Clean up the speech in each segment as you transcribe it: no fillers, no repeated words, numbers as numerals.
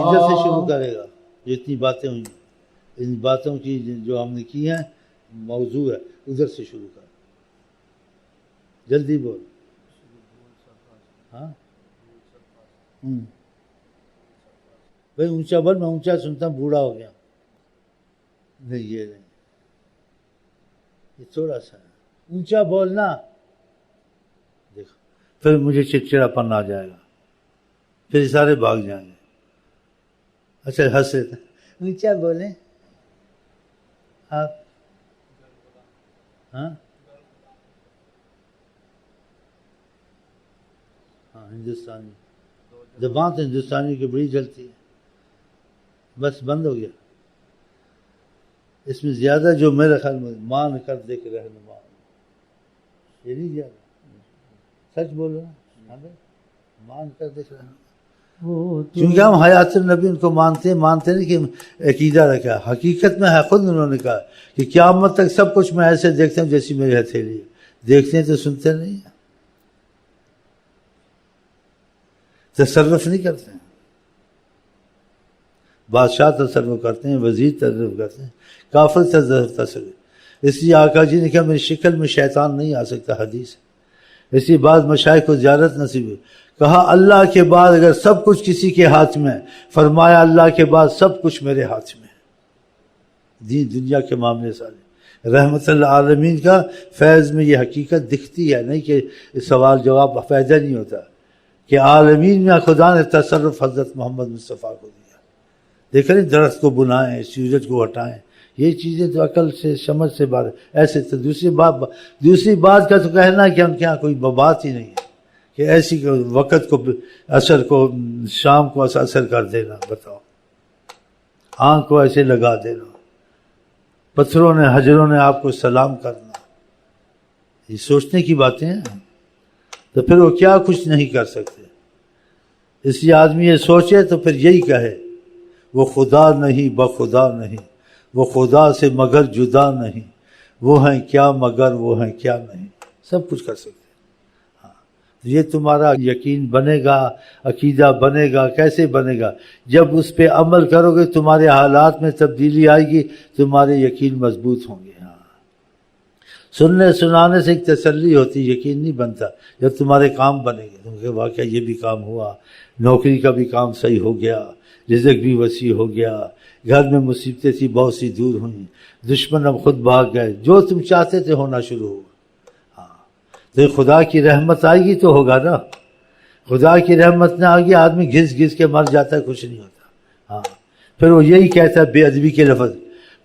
ادھر سے شروع کرے گا. جتنی باتیں ہوئی ان باتوں کی جو ہم نے کی ہیں موضوع ہے ادھر سے شروع کر. جلدی بول. ہاں بھائی اونچا بول. میں اونچا سنتا ہوں. بوڑھا ہو گیا. نہیں یہ نہیں, یہ تھوڑا سا اونچا بولنا. دیکھو پھر مجھے چڑچڑا پن آ جائے گا, پھر سارے بھاگ جائیں گے. اچھا ہنسے اونچا بولیں آپ. ہاں ہاں ہندوستانی زبان تو ہندوستانی کی بڑی جلتی ہے. بس بند ہو گیا. اس میں زیادہ جو میرے خیال میں مان کر دیکھ رہنما, یہ نہیں زیادہ. سچ بولو نا, مان کر دیکھ رہنما. کیونکہ ہم حیات النبی ان کو مانتے نہیں کہ عقیدہ رکھا. حقیقت میں ہے خود انہوں نے کہا کہ قیامت تک سب کچھ میں ایسے دیکھتا ہوں جیسی میری ہتھیلی ہے. دیکھتے ہیں تو سنتے نہیں ہیں, تصرف نہیں کرتے ہیں. بادشاہ تصرف کرتے ہیں, وزیر تصرف کرتے ہیں, کافر تصرف. اس لیے آقا جی نے کہا میری شکل میں شیطان نہیں آ سکتا. حدیث. اس لیے بعض مشائخ کو زیارت نصیب ہوئی. کہا اللہ کے بعد اگر سب کچھ کسی کے ہاتھ میں, فرمایا اللہ کے بعد سب کچھ میرے ہاتھ میں. دین دنیا کے معاملے سارے رحمت اللہ عالمین کا فیض میں یہ حقیقت دکھتی ہے. نہیں کہ سوال جواب پیدا نہیں ہوتا کہ عالمین میں خدا نے تصرف حضرت محمد مصطفیٰ کو دیا. دیکھ رہے درخت کو بنائیں, سورج کو ہٹائیں, یہ چیزیں تو عقل سے سمجھ سے بات. ایسے تو دوسری بات کا تو کہنا کہ ہم کیا کوئی بات ہی نہیں ہے کہ ایسی وقت کو اثر کو شام کو اثر کر دینا. بتاؤ آنکھ کو ایسے لگا دینا, پتھروں نے حجروں نے آپ کو سلام کرنا, یہ سوچنے کی باتیں ہیں. تو پھر وہ کیا کچھ نہیں کر سکتے. اس لیے آدمی یہ سوچے تو پھر یہی کہے وہ خدا نہیں بخدا نہیں, وہ خدا سے مگر جدا نہیں, وہ ہیں کیا مگر وہ ہیں کیا نہیں. سب کچھ کر سکتے. ہاں یہ تمہارا یقین بنے گا, عقیدہ بنے گا. کیسے بنے گا؟ جب اس پہ عمل کرو گے تمہارے حالات میں تبدیلی آئے گی, تمہارے یقین مضبوط ہوں گے. ہاں سننے سنانے سے ایک تسلی ہوتی, یقین نہیں بنتا. جب تمہارے کام بنے گے تم کہ واقعہ یہ بھی کام ہوا, نوکری کا بھی کام صحیح ہو گیا, رزق بھی وسیع ہو گیا, گھر میں مصیبتیں تھی بہت سی دور ہوئیں, دشمن اب خود بھاگ گئے, جو تم چاہتے تھے ہونا شروع ہوا. ہاں تو خدا کی رحمت آئے گی تو ہوگا نا. خدا کی رحمت نہ آئے گی آدمی گھس گھس کے مر جاتا ہے, کچھ نہیں ہوتا. ہاں پھر وہ یہی کہتا ہے بے ادبی کے لفظ,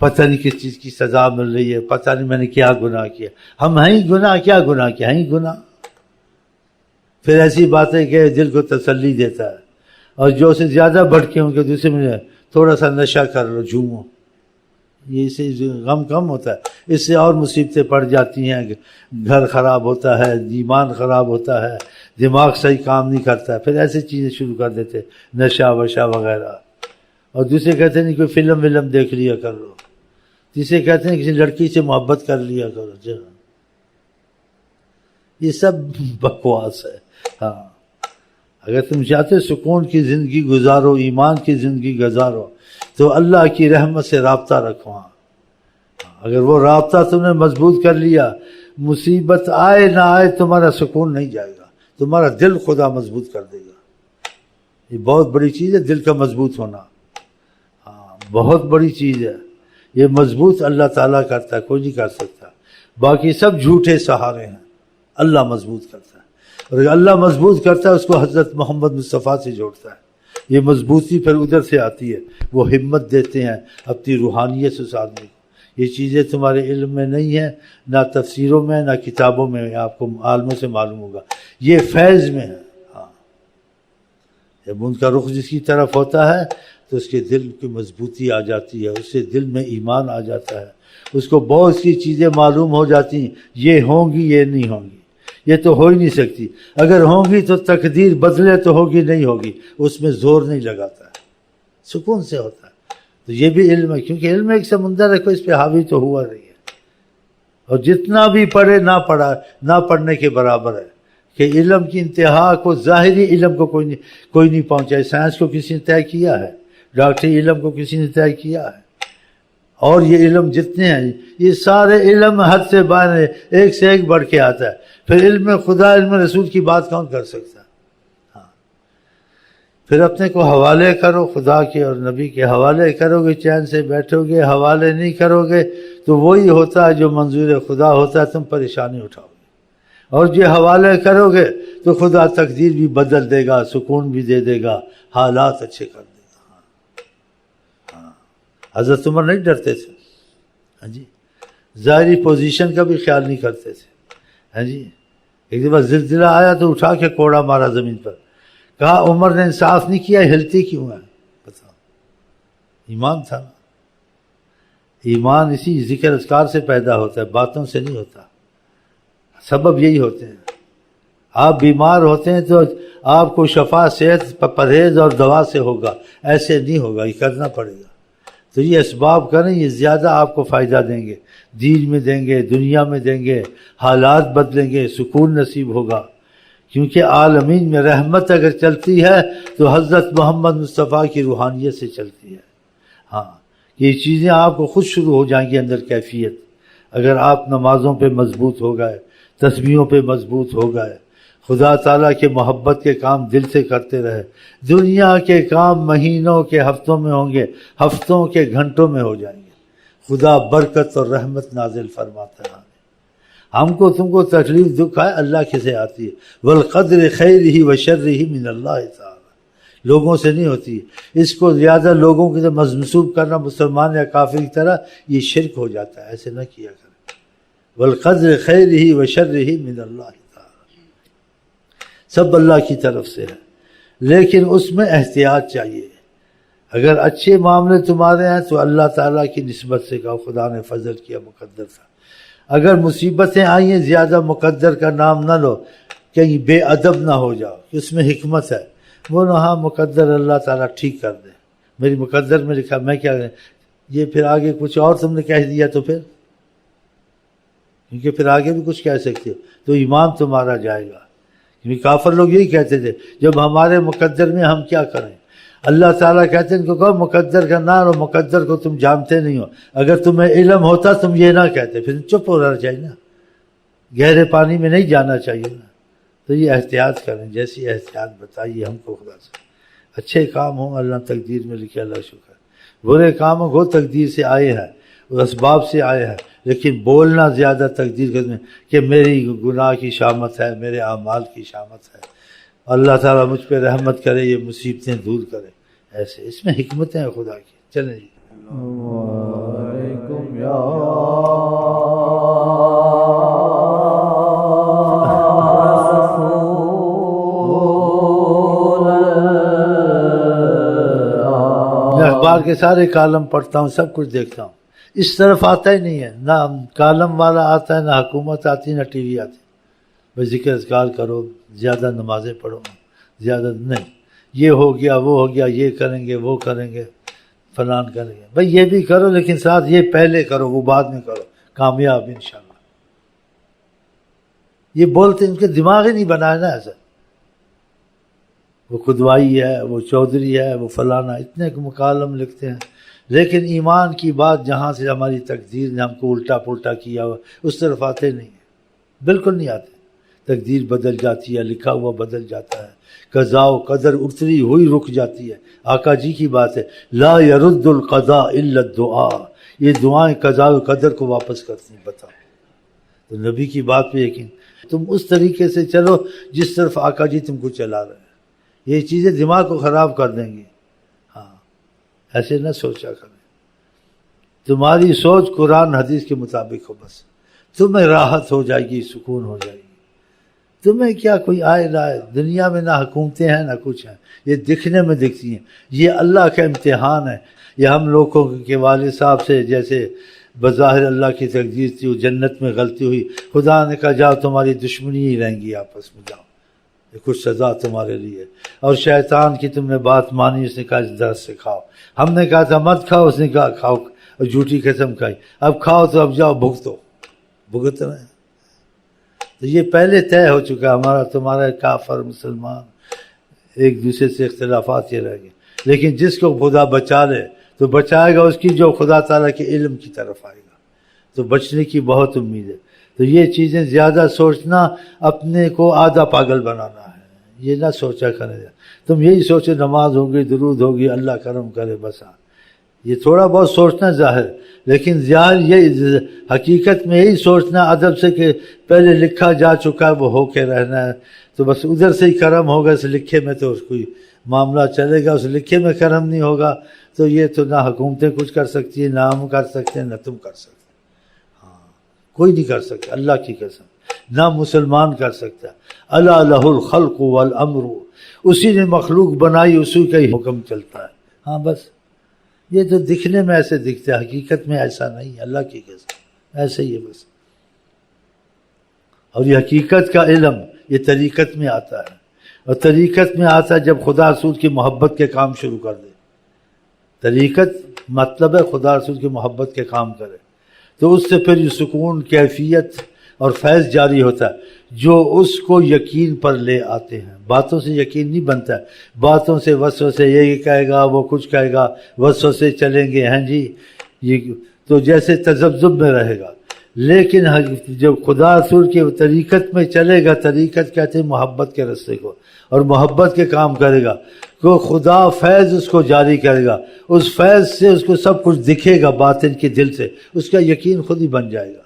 پتہ نہیں کس چیز کی سزا مل رہی ہے, پتہ نہیں میں نے کیا گناہ کیا. ہم ہیں گناہ, کیا گناہ کیا, ہیں گناہ. پھر ایسی باتیں کہ دل کو تسلی دیتا ہے. اور جو سے زیادہ بھٹکے ہوں کہ دوسرے میں تھوڑا سا نشہ کر لو, جھومو, یہ سے غم کم ہوتا ہے. اس سے اور مصیبتیں پڑ جاتی ہیں, گھر خراب ہوتا ہے, ایمان خراب ہوتا ہے, دماغ صحیح کام نہیں کرتا. پھر ایسی چیزیں شروع کر دیتے, نشہ وشہ وغیرہ. اور دوسرے کہتے ہیں کوئی فلم ولم دیکھ لیا کر لو. تیسرے کہتے ہیں کسی لڑکی سے محبت کر لیا کرو. یہ سب بکواس ہے. ہاں اگر تم چاہتے سکون کی زندگی گزارو, ایمان کی زندگی گزارو, تو اللہ کی رحمت سے رابطہ رکھو. اگر وہ رابطہ تم نے مضبوط کر لیا, مصیبت آئے نہ آئے تمہارا سکون نہیں جائے گا, تمہارا دل خدا مضبوط کر دے گا. یہ بہت بڑی چیز ہے دل کا مضبوط ہونا. ہاں بہت بڑی چیز ہے. یہ مضبوط اللہ تعالیٰ کرتا ہے, کوئی نہیں کر سکتا. باقی سب جھوٹے سہارے ہیں, اللہ مضبوط کرتا ہے. اور اللہ مضبوط کرتا ہے اس کو حضرت محمد مصطفیٰ سے جوڑتا ہے. یہ مضبوطی پھر ادھر سے آتی ہے, وہ ہمت دیتے ہیں اپنی روحانیت سے اس آدمی کو. یہ چیزیں تمہارے علم میں نہیں ہیں, نہ تفسیروں میں, نہ کتابوں میں, آپ کو عالموں سے معلوم ہوگا. یہ فیض میں ہے. ہاں جب ان کا رخ جس کی طرف ہوتا ہے تو اس کے دل کی مضبوطی آ جاتی ہے, اس سے دل میں ایمان آ جاتا ہے, اس کو بہت سی چیزیں معلوم ہو جاتی ہیں. یہ ہوں گی, یہ نہیں ہوں گی, یہ تو ہو ہی نہیں سکتی. اگر ہوں گی تو تقدیر بدلے تو ہوگی, نہیں ہوگی, اس میں زور نہیں لگاتا ہے, سکون سے ہوتا ہے. تو یہ بھی علم ہے, کیونکہ علم ایک سمندر ہے, کوئی اس پہ حاوی تو ہوا نہیں ہے. اور جتنا بھی پڑھے نہ پڑھنے کے برابر ہے, کہ علم کی انتہا کو ظاہری علم کو کوئی نہیں پہنچا ہے. سائنس کو کسی نے طے کیا ہے, ڈاکٹری علم کو کسی نے طے کیا ہے, اور یہ علم جتنے ہیں یہ سارے علم حد سے باہر ہے, ایک سے ایک بڑھ کے آتا ہے. پھر علم خدا علم رسول کی بات کون کر سکتا ہے؟ ہاں, پھر اپنے کو حوالے کرو, خدا کے اور نبی کے حوالے کرو گے, چین سے بیٹھو گے. حوالے نہیں کرو گے تو وہی ہوتا ہے جو منظور خدا ہوتا ہے, تم پریشانی اٹھاؤ گے. اور جو حوالے کرو گے تو خدا تقدیر بھی بدل دے گا, سکون بھی دے دے گا, حالات اچھے کر دے گا. ہاں, حضرت عمر نہیں ڈرتے تھے. ہاں جی, ظاہری پوزیشن کا بھی خیال نہیں کرتے تھے. ہاں جی, ایک دفعہ زلزلہ آیا تو اٹھا کے کوڑا مارا زمین پر, کہا عمر نے انصاف نہیں کیا, ہلتی کیوں ہے؟ بتاؤ, ایمان تھا نا. ایمان اسی ذکر اذکار سے پیدا ہوتا ہے, باتوں سے نہیں ہوتا. سبب یہی ہوتے ہیں. آپ بیمار ہوتے ہیں تو آپ کو شفا صحت پرہیز اور دوا سے ہوگا, ایسے نہیں ہوگا, یہ کرنا پڑے گا. تو یہ اسباب کریں, یہ زیادہ آپ کو فائدہ دیں گے, دین میں دیں گے, دنیا میں دیں گے, حالات بدلیں گے, سکون نصیب ہوگا. کیونکہ عالمین میں رحمت اگر چلتی ہے تو حضرت محمد مصطفیٰ کی روحانیت سے چلتی ہے. ہاں, یہ چیزیں آپ کو خود شروع ہو جائیں گی اندر کیفیت. اگر آپ نمازوں پہ مضبوط ہو گئے, تسبیحوں پہ مضبوط ہو گئے, خدا تعالیٰ کے محبت کے کام دل سے کرتے رہے, دنیا کے کام مہینوں کے ہفتوں میں ہوں گے, ہفتوں کے گھنٹوں میں ہو جائیں گے. خدا برکت اور رحمت نازل فرماتا ہے. ہم کو تم کو تکلیف دکھ ہے, اللہ کسے آتی ہے؟ والقدر خیرہ و شرہ من اللہ تعالی, لوگوں سے نہیں ہوتی. اس کو زیادہ لوگوں کی طرح منسوب کرنا مسلمان یا کافر کی طرح یہ شرک ہو جاتا ہے. ایسے نہ کیا کریں. والقدر خیرہ و شرہ من اللہ تعالی, سب اللہ کی طرف سے ہے, لیکن اس میں احتیاط چاہیے. اگر اچھے معاملے تمہارے ہیں تو اللہ تعالیٰ کی نسبت سے کہو خدا نے فضل کیا, مقدر تھا. اگر مصیبتیں آئی ہیں زیادہ مقدر کا نام نہ لو, کہیں بے ادب نہ ہو جاؤ, اس میں حکمت ہے. وہ نہ, ہاں مقدر اللہ تعالیٰ ٹھیک کر دے, میری مقدر میں لکھا, میں کیا کریں. یہ پھر آگے کچھ اور تم نے کہہ دیا تو پھر, کیونکہ پھر آگے بھی کچھ کہہ سکتے ہو تو ایمان تمہارا جائے گا. کیونکہ کافر لوگ یہی کہتے تھے, جب ہمارے مقدر میں ہم کیا کریں. اللہ تعالیٰ کہتے ہیں ان کو کہو مقدر کا نہ لو, مقدر کو تم جانتے نہیں ہو. اگر تمہیں علم ہوتا تم یہ نہ کہتے, پھر چپ ہو رہنا چاہیے نا, گہرے پانی میں نہیں جانا چاہیے نا. تو یہ احتیاط کریں, جیسی احتیاط بتائیے ہم کو خدا سے. اچھے کام ہوں اللہ تقدیر میں لکھے, اللہ شکر. برے کام ہو تقدیر سے آئے ہیں, اسباب سے آئے ہیں, لیکن بولنا زیادہ تقدیر کرنے کہ میری گناہ کی شامت ہے, میرے اعمال کی شامت ہے, اللہ تعالیٰ مجھ پہ رحمت کرے, یہ مصیبتیں دور کرے, ایسے اس میں حکمتیں ہیں خدا کی. چلیں جی. وعلیکم یا میں اخبار کے سارے کالم پڑھتا ہوں, سب کچھ دیکھتا ہوں, اس طرف آتا ہی نہیں ہے, نہ کالم والا آتا ہے, نہ حکومت آتی ہے, نہ ٹی وی آتی. بس ذکر اذکار کرو, زیادہ نمازیں پڑھو, زیادہ نہیں. یہ ہو گیا, وہ ہو گیا, یہ کریں گے, وہ کریں گے, فلان کریں گے. بھائی یہ بھی کرو, لیکن ساتھ یہ پہلے کرو, وہ بعد میں کرو, کامیاب انشاءاللہ. یہ بولتے ان کے دماغ ہی نہیں بنایا نا ایسا. وہ قدوائی ہے, وہ چودھری ہے, وہ فلانا, اتنے مکالم لکھتے ہیں, لیکن ایمان کی بات جہاں سے ہماری تقدیر نے ہم کو الٹا پلٹا کیا ہوا, اس طرف آتے نہیں ہیں, بالکل نہیں آتے. تقدیر بدل جاتی ہے, لکھا ہوا بدل جاتا ہے, قضاء و قدر اتری ہوئی رک جاتی ہے. آقا جی کی بات ہے, لا يرد القضاء الا الدعاء, یہ دعائیں قضاء و قدر کو واپس کرتی ہیں. بتاؤ, تو نبی کی بات پہ یقین. تم اس طریقے سے چلو جس طرف آقا جی تم کو چلا رہے ہیں. یہ چیزیں دماغ کو خراب کر دیں گی. ہاں, ایسے نہ سوچا کریں. تمہاری سوچ قرآن حدیث کے مطابق ہو, بس تمہیں راحت ہو جائے گی, سکون ہو جائے گی. تمہیں کیا کوئی آئے نہ آئے, دنیا میں نہ حکومتیں ہیں نہ کچھ ہیں, یہ دکھنے میں دکھتی ہیں. یہ اللہ کا امتحان ہے. یہ ہم لوگوں کے والد صاحب سے جیسے بظاہر اللہ کی تقدیر تھی, وہ جنت میں غلطی ہوئی, خدا نے کہا جاؤ تمہاری دشمنی ہی رہیں گی آپس میں, جاؤ, یہ کچھ سزا تمہارے لیے. اور شیطان کی تم نے بات مانی, اس نے کہا اس درخت سے کھاؤ. ہم نے کہا تھا مت کھاؤ, اس نے کہا کھاؤ, اور جھوٹی قسم کھائی. اب کھاؤ تو اب جاؤ بھگتو, بھگت رہے ہیں. تو یہ پہلے طے ہو چکا ہمارا تمہارا کافر مسلمان ایک دوسرے سے اختلافات یہ رہ گئے. لیکن جس کو خدا بچا لے تو بچائے گا اس کی جو خدا تعالیٰ کے علم کی طرف آئے گا، تو بچنے کی بہت امید ہے. تو یہ چیزیں زیادہ سوچنا اپنے کو آدھا پاگل بنانا ہے، یہ نہ سوچا کرے. تم یہی سوچے نماز ہوگی، درود ہوگی، اللہ کرم کرے، بس یہ تھوڑا بہت سوچنا ظاہر، لیکن ظاہر یہ حقیقت میں یہی سوچنا ادب سے کہ پہلے لکھا جا چکا ہے وہ ہو کے رہنا ہے، تو بس ادھر سے ہی کرم ہوگا. اس لکھے میں تو کوئی معاملہ چلے گا، اس لکھے میں کرم نہیں ہوگا تو یہ تو نہ حکومتیں کچھ کر سکتی ہیں، نہ ہم کر سکتے ہیں، نہ تم کر سکتے. کوئی نہیں کر سکتا، اللہ کی قسم، نہ مسلمان کر سکتا. الا لہ الخلق والامر، اسی نے مخلوق بنائی، اسی کا ہی حکم چلتا ہے. ہاں بس یہ تو دکھنے میں ایسے دکھتا ہے، حقیقت میں ایسا نہیں، اللہ کی قسم ایسے ہی ہے بس. اور یہ حقیقت کا علم یہ طریقت میں آتا ہے، اور طریقت میں آتا ہے جب خدا رسول کی محبت کے کام شروع کر دے. طریقت مطلب ہے خدا رسول کی محبت کے کام کرے، تو اس سے پھر یہ سکون، کیفیت اور فیض جاری ہوتا ہے جو اس کو یقین پر لے آتے ہیں. باتوں سے یقین نہیں بنتا ہے، باتوں سے وسوسے، یہ کہے گا وہ کچھ کہے گا، وسوسے چلیں گے، ہیں جی یہ تو جیسے تذبذب میں رہے گا. لیکن جب خدا رسول کے طریقت میں چلے گا، طریقت کہتے ہیں محبت کے رستے کو، اور محبت کے کام کرے گا تو خدا فیض اس کو جاری کرے گا. اس فیض سے اس کو سب کچھ دکھے گا باطن کے دل سے، اس کا یقین خود ہی بن جائے گا.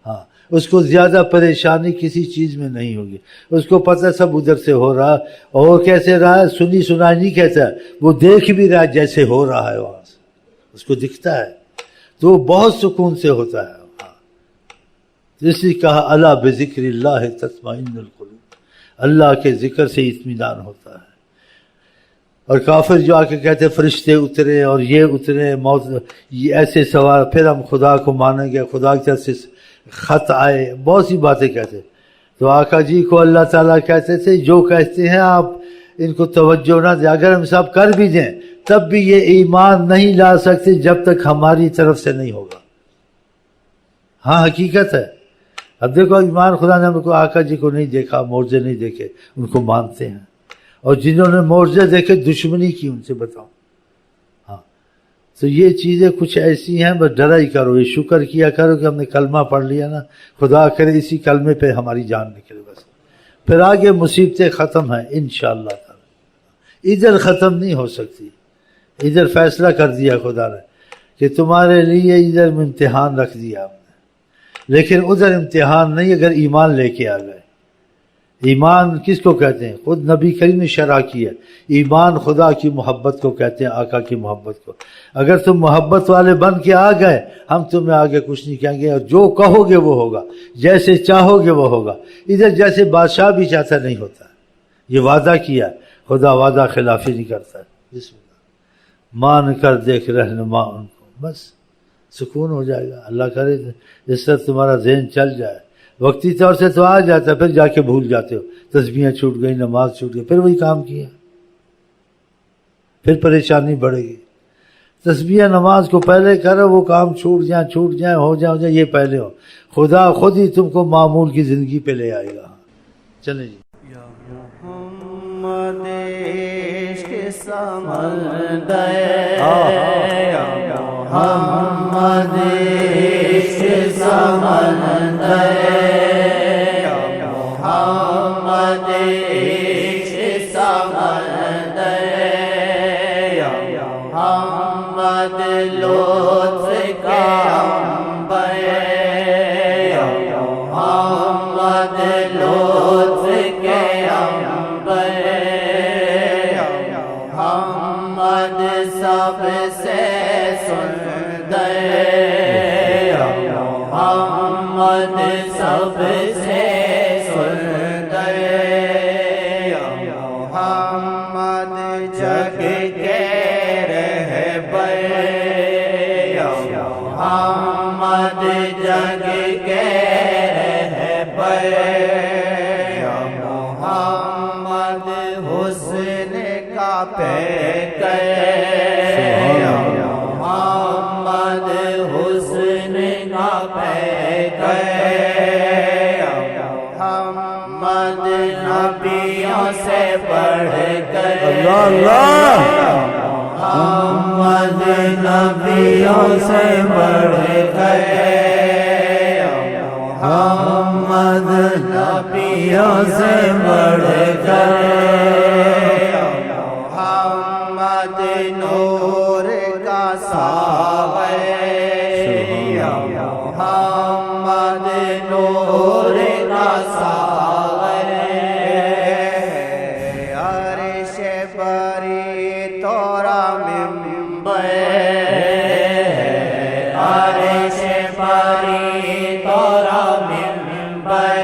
ہاں اس کو زیادہ پریشانی کسی چیز میں نہیں ہوگی، اس کو پتہ سب ادھر سے ہو رہا، اور کیسے رہا ہے سنی سنائی نہیں کہتا ہے، وہ دیکھ بھی رہا ہے جیسے ہو رہا ہے، وہاں سے اس کو دکھتا ہے، تو بہت سکون سے ہوتا ہے. اس لیے کہا الا بذکر اللہ تطمئن القلوب، اللہ کے ذکر سے اطمینان ہوتا ہے. اور کافر جو آ کے کہتے فرشتے اترے اور یہ اترے، موت، یہ ایسے سوال، پھر ہم خدا کو مانیں گے، خدا کی طرف سے خط آئے، بہت سی باتیں کہتے. تو آقا جی کو اللہ تعالیٰ کہتے تھے جو کہتے ہیں آپ ان کو توجہ نہ دیں، اگر ہم سب کر بھی دیں تب بھی یہ ایمان نہیں لا سکتے جب تک ہماری طرف سے نہیں ہوگا. ہاں حقیقت ہے. اب دیکھو ایمان خدا نے ہم کو آقا جی کو نہیں دیکھا، معجزے نہیں دیکھے، ان کو مانتے ہیں. اور جنہوں نے معجزے دیکھے دشمنی کی ان سے بتاؤ. ہاں تو یہ چیزیں کچھ ایسی ہیں، بس ڈرا ہی کرو، یہ شکر کیا کرو کہ ہم نے کلمہ پڑھ لیا نا، خدا کرے اسی کلمے پہ ہماری جان نکلے بس. پھر آگے مصیبتیں ختم ہیں انشاءاللہ تعالی. ادھر ختم نہیں ہو سکتی، ادھر فیصلہ کر دیا خدا نے کہ تمہارے لیے ادھر امتحان رکھ دیا ہم نے، لیکن ادھر امتحان نہیں اگر ایمان لے کے آ گئے. ایمان کس کو کہتے ہیں؟ خود نبی کریم نے شرح کی ہے. ایمان خدا کی محبت کو کہتے ہیں، آقا کی محبت کو. اگر تم محبت والے بن کے آ گئے ہم تمہیں آگے کچھ نہیں کہیں گے، اور جو کہو گے وہ ہوگا، جیسے چاہو گے وہ ہوگا. ادھر جیسے بادشاہ بھی چاہتا نہیں ہوتا، یہ وعدہ کیا خدا، وعدہ خلافی نہیں کرتا. بسم اللہ، مان کر دیکھ رہنما ان کو، بس سکون ہو جائے گا. اللہ کرے اس طرح تمہارا ذہن چل جائے. وقتی طور سے تو آ جاتا ہے، پھر جا کے بھول جاتے ہو، تسبیحیں چھوٹ گئی، نماز چھوٹ گئی، پھر وہی کام کیا، پھر پریشانی بڑھے گی. تسبیح نماز کو پہلے کرو، وہ کام چھوٹ جائیں، ہو جائے یہ پہلے ہو. خدا خود ہی تم کو معمول کی زندگی پہ لے آئے گا. چلیں جی. محمد عشق سمندر، محمد عشق سمندر، محمد عشق سمندر، محمد لطف کا عنبر، محمد لطف کے عنبر، محمد سب سے سندر، محمد سب سے سندر، محمد جگ کے رہبر، محمد جگ کے رہبر، محمد حسن کا پیکر، محمد حسن کا پیکر، محمد نبیوں سے بڑھ کر اللہ اللہ محمد نبیوں سے بڑھ کر محمد نبیوں سے بڑھ کر محمد نور کا ساغر محمد نور کا ساغر عرش بری تورا منبر عرش بری تورا منبر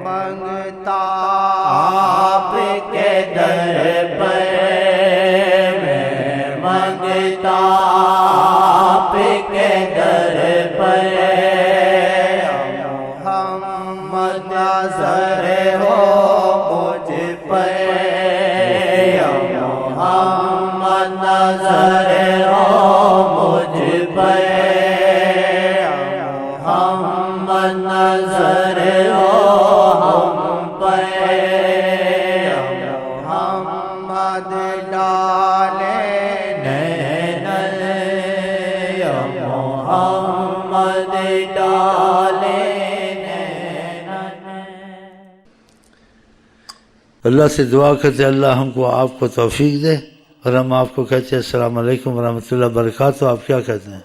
منگتا آپ کے در پر میں منگتا آپ کے در پر محمد نظر ہو مجھ پر محمد نظر ہو مجھ پر محمد نظر ہو ہم پر محمد ڈالے نینن محمد ڈالے نینن اللہ سے دعا کرتے اللہ ہم کو آپ کو توفیق دے، اور ہم آپ کو کہتے ہیں السلام علیکم ورحمۃ اللہ وبرکاتہ. آپ کیا کہتے ہیں؟